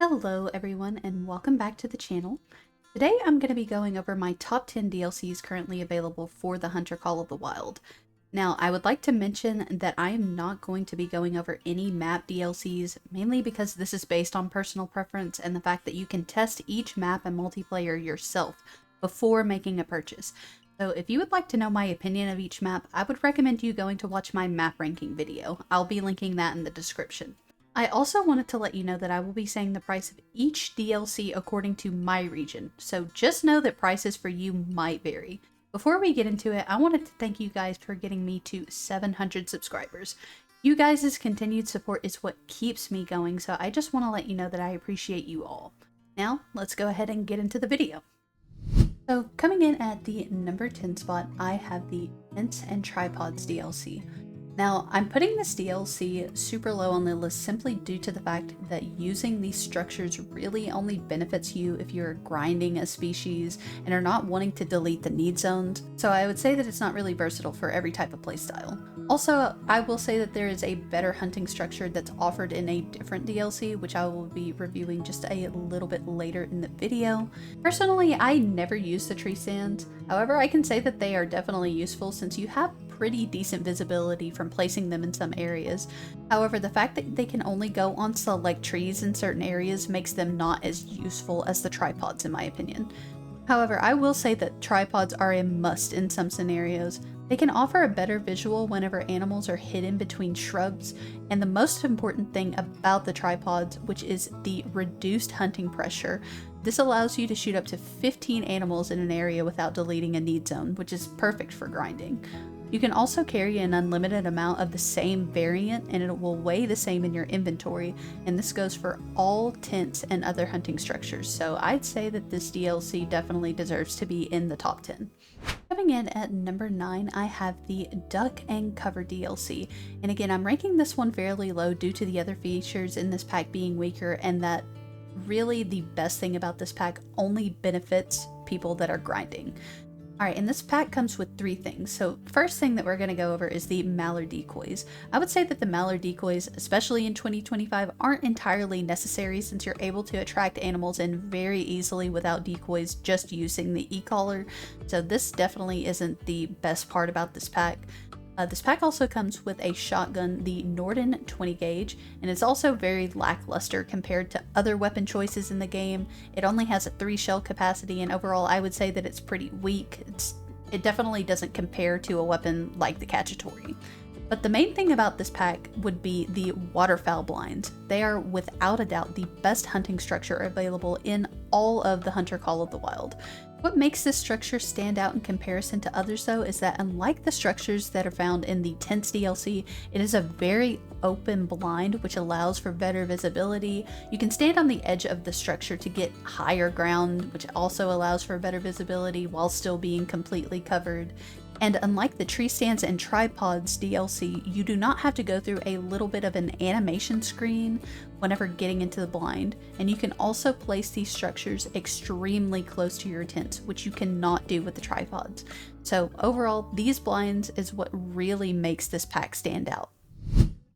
Hello everyone and welcome back to the channel. Today I'm going to be going over my top 10 DLCs currently available for the Hunter Call of the Wild. Now I would like to mention that I am not going to be going over any map DLCs, mainly because this is based on personal preference and the fact that you can test each map and multiplayer yourself before making a purchase. So if you would like to know my opinion of each map, I would recommend you going to watch my map ranking video. I'll be linking that in the description. I also wanted to let you know that I will be saying the price of each DLC according to my region, so just know that prices for you might vary. Before we get into it, I wanted to thank you guys for getting me to 700 subscribers. You guys' continued support is what keeps me going, so I just want to let you know that I appreciate you all. Now, let's go ahead and get into the video. So, coming in at the number 10 spot, I have the Tents and Tripods DLC. Now, I'm putting this DLC super low on the list simply due to the fact that using these structures really only benefits you if you're grinding a species and are not wanting to delete the need zones, so I would say that it's not really versatile for every type of playstyle. Also, I will say that there is a better hunting structure that's offered in a different DLC, which I will be reviewing just a little bit later in the video. Personally, I never use the tree stands, however I can say that they are definitely useful since you have pretty decent visibility from placing them in some areas. However, the fact that they can only go on select trees in certain areas makes them not as useful as the tripods in my opinion. However, I will say that tripods are a must in some scenarios. They can offer a better visual whenever animals are hidden between shrubs, and the most important thing about the tripods, which is the reduced hunting pressure. This allows you to shoot up to 15 animals in an area without deleting a need zone, which is perfect for grinding. You can also carry an unlimited amount of the same variant and it will weigh the same in your inventory, and this goes for all tents and other hunting structures, so I'd say that this DLC definitely deserves to be in the top 10. Coming in at number 9, I have the Duck and Cover DLC, and again I'm ranking this one fairly low due to the other features in this pack being weaker, and that really the best thing about this pack only benefits people that are grinding. Alright, and this pack comes with 3 things. So first thing that we're going to go over is the mallard decoys. I would say that the mallard decoys, especially in 2025, aren't entirely necessary since you're able to attract animals in very easily without decoys just using the e-collar. So this definitely isn't the best part about this pack. This pack also comes with a shotgun, the Norden 20 gauge, and it's also very lackluster compared to other weapon choices in the game. It only has a 3 shell capacity, and overall I would say that it's pretty weak. It definitely doesn't compare to a weapon like the Cacciatore. But the main thing about this pack would be the waterfowl blinds. They are without a doubt the best hunting structure available in all of the Hunter Call of the Wild. What makes this structure stand out in comparison to others though is that unlike the structures that are found in the Tents DLC, it is a very open blind which allows for better visibility. You can stand on the edge of the structure to get higher ground, which also allows for better visibility while still being completely covered. And unlike the tree stands and tripods DLC, you do not have to go through a little bit of an animation screen whenever getting into the blind, and you can also place these structures extremely close to your tent, which you cannot do with the tripods. So overall, these blinds is what really makes this pack stand out.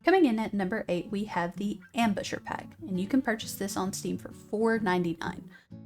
Coming in at number 8, we have the Ambusher pack, and you can purchase this on Steam for $4.99.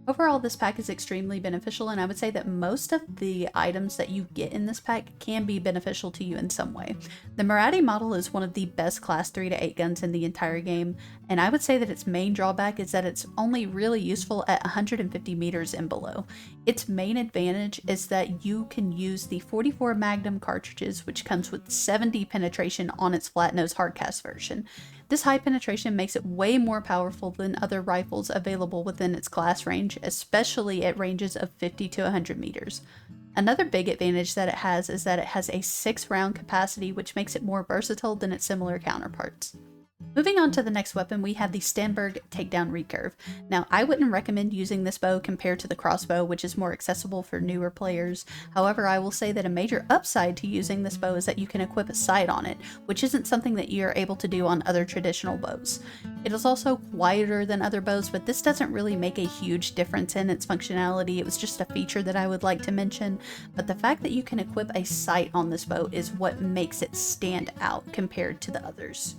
Overall, this pack is extremely beneficial, and I would say that most of the items that you get in this pack can be beneficial to you in some way. The Marati model is one of the best class 3 to 8 guns in the entire game, and I would say that its main drawback is that it's only really useful at 150 meters and below. Its main advantage is that you can use the 44 Magnum cartridges, which comes with 70 penetration on its flat nose hardcast version. This high penetration makes it way more powerful than other rifles available within its class range, especially at ranges of 50 to 100 meters. Another big advantage that it has is that it has a 6-round capacity, which makes it more versatile than its similar counterparts. Moving on to the next weapon, we have the Stenberg Takedown Recurve. Now, I wouldn't recommend using this bow compared to the crossbow, which is more accessible for newer players. However, I will say that a major upside to using this bow is that you can equip a sight on it, which isn't something that you're able to do on other traditional bows. It is also quieter than other bows, but this doesn't really make a huge difference in its functionality. It was just a feature that I would like to mention, but the fact that you can equip a sight on this bow is what makes it stand out compared to the others.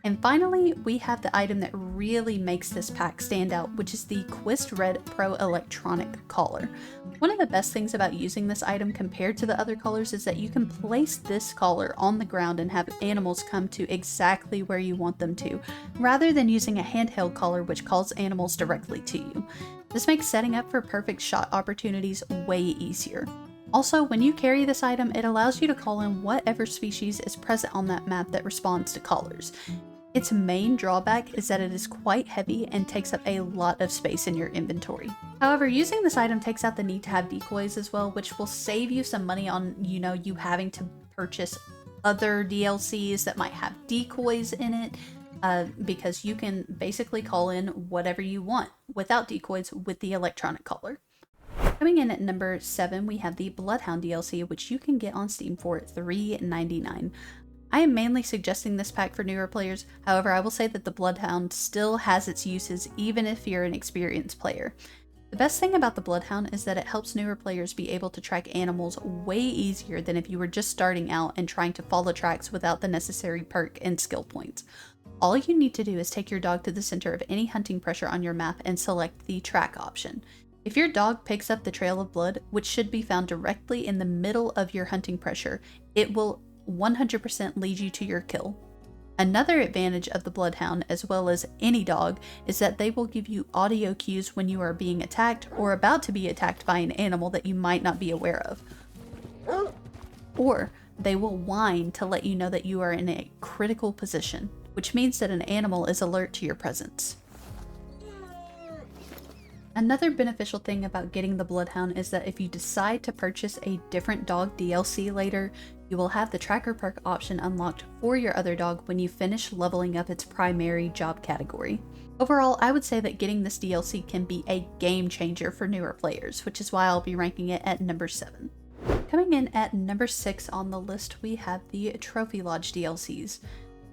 And finally, we have the item that really makes this pack stand out, which is the Quist Red Pro Electronic Collar. One of the best things about using this item compared to the other collars is that you can place this collar on the ground and have animals come to exactly where you want them to, rather than using a handheld collar which calls animals directly to you. This makes setting up for perfect shot opportunities way easier. Also, when you carry this item, it allows you to call in whatever species is present on that map that responds to collars. Its main drawback is that it is quite heavy and takes up a lot of space in your inventory. However, using this item takes out the need to have decoys as well, which will save you some money on, you having to purchase other DLCs that might have decoys in it, because you can basically call in whatever you want without decoys with the electronic collar. Coming in at number 7, we have the Bloodhound DLC, which you can get on Steam for $3.99. I am mainly suggesting this pack for newer players, however I will say that the Bloodhound still has its uses even if you're an experienced player. The best thing about the Bloodhound is that it helps newer players be able to track animals way easier than if you were just starting out and trying to follow tracks without the necessary perk and skill points. All you need to do is take your dog to the center of any hunting pressure on your map and select the track option. If your dog picks up the trail of blood, which should be found directly in the middle of your hunting pressure, it will 100% lead you to your kill. Another advantage of the Bloodhound, as well as any dog, is that they will give you audio cues when you are being attacked or about to be attacked by an animal that you might not be aware of. Or they will whine to let you know that you are in a critical position, which means that an animal is alert to your presence. Another beneficial thing about getting the Bloodhound is that if you decide to purchase a different dog DLC later, you will have the tracker perk option unlocked for your other dog when you finish leveling up its primary job category. Overall, I would say that getting this DLC can be a game changer for newer players, which is why I'll be ranking it at number 7. Coming in at number 6 on the list, we have the Trophy Lodge DLCs.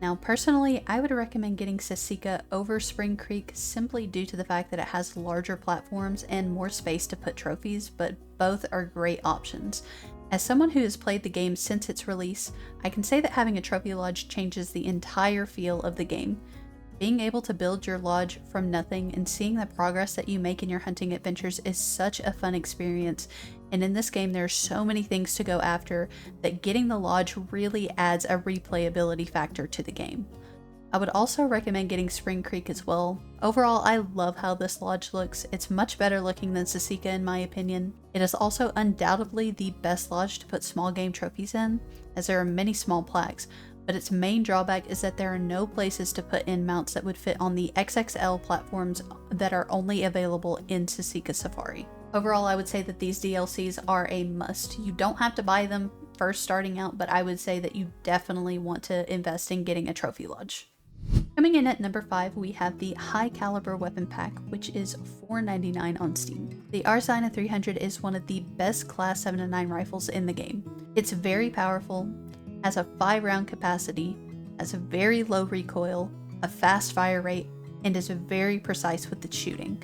Now, personally, I would recommend getting Sasika over Spring Creek simply due to the fact that it has larger platforms and more space to put trophies, but both are great options. As someone who has played the game since its release, I can say that having a trophy lodge changes the entire feel of the game. Being able to build your lodge from nothing and seeing the progress that you make in your hunting adventures is such a fun experience, and in this game there are so many things to go after that getting the lodge really adds a replayability factor to the game. I would also recommend getting Spring Creek as well. Overall, I love how this lodge looks. It's much better looking than Sasika in my opinion. It is also undoubtedly the best lodge to put small game trophies in, as there are many small plaques, but its main drawback is that there are no places to put in mounts that would fit on the XXL platforms that are only available in Sasika Safari. Overall, I would say that these DLCs are a must. You don't have to buy them first starting out, but I would say that you definitely want to invest in getting a trophy lodge. Coming in at number 5, we have the High Caliber Weapon Pack, which is $4.99 on Steam. The Arzina 300 is one of the best Class 7-9 rifles in the game. It's very powerful, has a 5-round capacity, has a very low recoil, a fast fire rate, and is very precise with its shooting.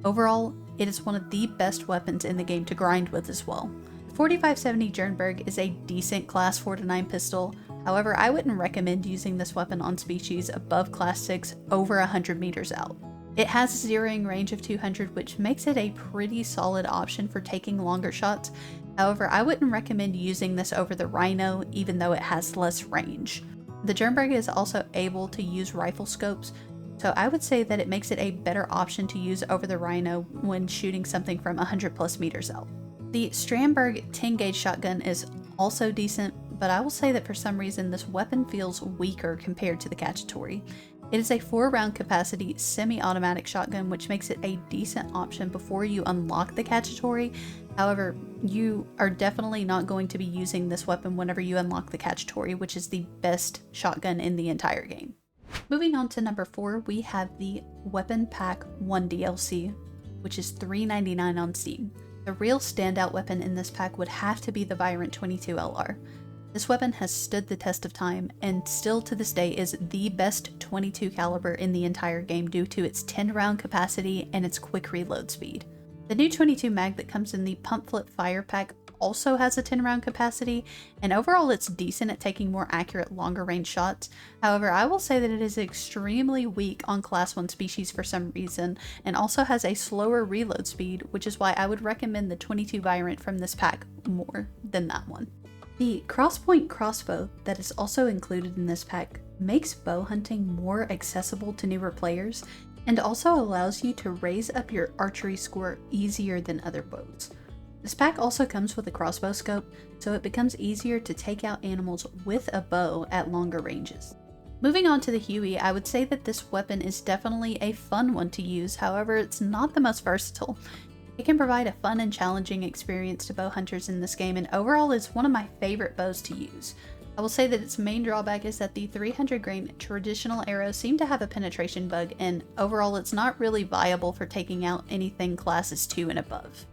Overall, it is one of the best weapons in the game to grind with as well. The 4570 Jernberg is a decent Class 4-9 pistol. However, I wouldn't recommend using this weapon on species above Class 6 over 100 meters out. It has a zeroing range of 200, which makes it a pretty solid option for taking longer shots. However, I wouldn't recommend using this over the Rhino, even though it has less range. The Jernberg is also able to use rifle scopes, so I would say that it makes it a better option to use over the Rhino when shooting something from 100 plus meters out. The Strandberg 10 gauge shotgun is also decent, but I will say that for some reason this weapon feels weaker compared to the Cacciatore. It is a 4-round capacity semi-automatic shotgun, which makes it a decent option before you unlock the Cacciatore. However, you are definitely not going to be using this weapon whenever you unlock the Cacciatore, which is the best shotgun in the entire game. Moving on to number 4, we have the Weapon Pack 1 DLC, which is $3.99 on Steam. The real standout weapon in this pack would have to be the Virant 22 LR. This weapon has stood the test of time and still to this day is the best 22 caliber in the entire game due to its 10-round capacity and its quick reload speed. The new 22 mag that comes in the Pump Flip Fire Pack also has a 10 round capacity, and overall it's decent at taking more accurate longer range shots. However, I will say that it is extremely weak on class 1 species for some reason, and also has a slower reload speed, which is why I would recommend the 22 variant from this pack more than that one. The crosspoint crossbow that is also included in this pack makes bow hunting more accessible to newer players, and also allows you to raise up your archery score easier than other bows. This pack also comes with a crossbow scope, so it becomes easier to take out animals with a bow at longer ranges. Moving on to the Huey, I would say that this weapon is definitely a fun one to use, however it's not the most versatile. It can provide a fun and challenging experience to bow hunters in this game, and overall is one of my favorite bows to use. I will say that its main drawback is that the 300 grain traditional arrows seem to have a penetration bug, and overall it's not really viable for taking out anything classes 2 and above.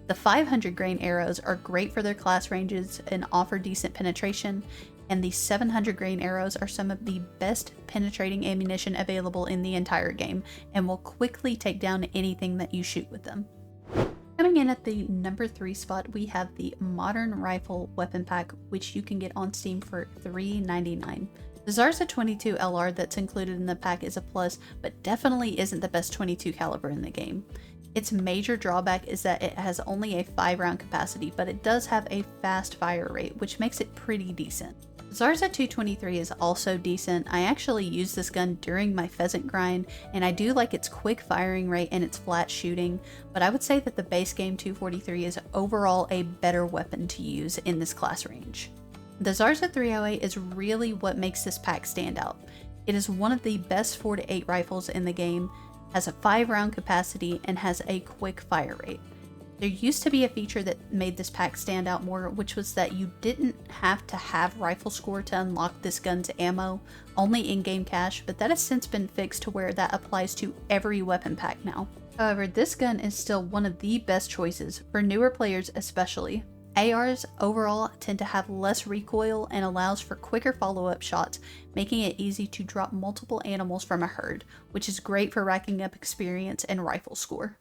The 500 grain arrows are great for their class ranges and offer decent penetration, and the 700 grain arrows are some of the best penetrating ammunition available in the entire game, and will quickly take down anything that you shoot with them. Coming in at the number 3 spot, we have the Modern Rifle Weapon Pack, which you can get on Steam for $3.99. The Zarza 22 LR that's included in the pack is a plus, but definitely isn't the best 22 caliber in the game. Its major drawback is that it has only a 5 round capacity, but it does have a fast fire rate, which makes it pretty decent. Zarza 223 is also decent. I actually use this gun during my pheasant grind, and I do like its quick firing rate and its flat shooting, but I would say that the base game 243 is overall a better weapon to use in this class range. The Zarza 308 is really what makes this pack stand out. It is one of the best 4-8 rifles in the game, has a 5 round capacity, and has a quick fire rate. There used to be a feature that made this pack stand out more, which was that you didn't have to have rifle score to unlock this gun's ammo, only in-game cash, but that has since been fixed to where that applies to every weapon pack now. However, this gun is still one of the best choices, for newer players especially. ARs overall tend to have less recoil and allows for quicker follow-up shots, making it easy to drop multiple animals from a herd, which is great for racking up experience and rifle score.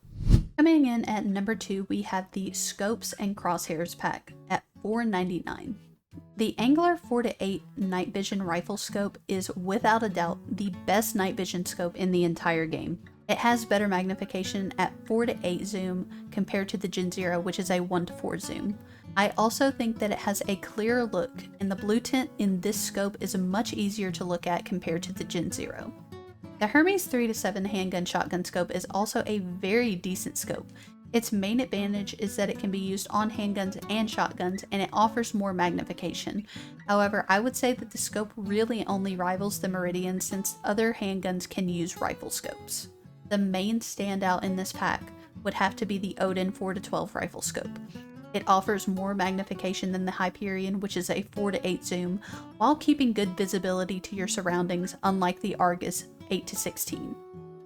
Coming in at number 2, we have the Scopes and Crosshairs pack at $4.99. The Angler 4-8 night vision rifle scope is without a doubt the best night vision scope in the entire game. It has better magnification at 4-8 zoom compared to the Gen 0, which is a 1-4 zoom. I also think that it has a clearer look, and the blue tint in this scope is much easier to look at compared to the Gen 0. The Hermes 3-7 handgun shotgun scope is also a very decent scope. Its main advantage is that it can be used on handguns and shotguns, and it offers more magnification. However, I would say that the scope really only rivals the Meridian, since other handguns can use rifle scopes. The main standout in this pack would have to be the Odin 4-12 rifle scope. It offers more magnification than the Hyperion, which is a 4-8 zoom, while keeping good visibility to your surroundings, unlike the Argus 8-16.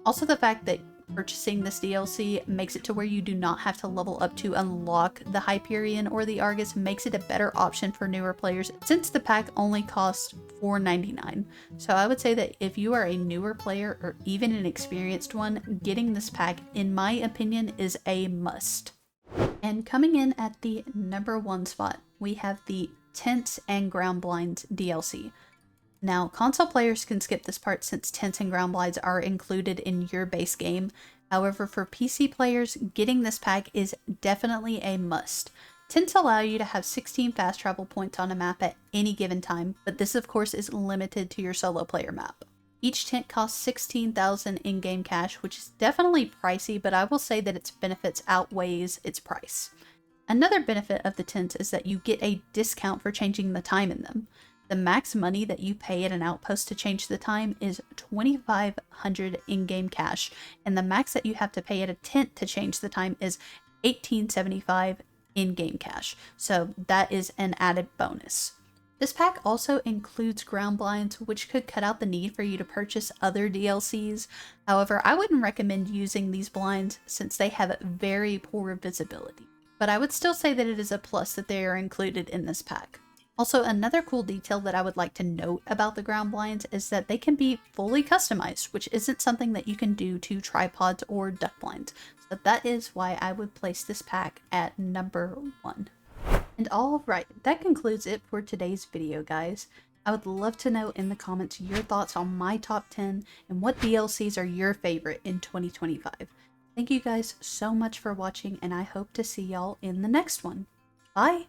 Also, the fact that purchasing this DLC makes it to where you do not have to level up to unlock the Hyperion or the Argus makes it a better option for newer players, since the pack only costs $4.99. So I would say that if you are a newer player or even an experienced one, getting this pack, in my opinion, is a must. And coming in at the number 1 spot, we have the Tents and Ground Blinds DLC. Now, console players can skip this part since tents and ground blinds are included in your base game. However, for PC players, getting this pack is definitely a must. Tents allow you to have 16 fast travel points on a map at any given time, but this of course is limited to your solo player map. Each tent costs 16,000 in-game cash, which is definitely pricey, but I will say that its benefits outweighs its price. Another benefit of the tents is that you get a discount for changing the time in them. The max money that you pay at an outpost to change the time is 2,500 in-game cash, and the max that you have to pay at a tent to change the time is 1,875 in-game cash, so that is an added bonus. This pack also includes ground blinds, which could cut out the need for you to purchase other DLCs. However, I wouldn't recommend using these blinds since they have very poor visibility, but I would still say that it is a plus that they are included in this pack. Also, another cool detail that I would like to note about the ground blinds is that they can be fully customized, which isn't something that you can do to tripods or duck blinds. So that is why I would place this pack at number 1. And alright, that concludes it for today's video, guys. I would love to know in the comments your thoughts on my top 10 and what DLCs are your favorite in 2025. Thank you guys so much for watching, and I hope to see y'all in the next one. Bye!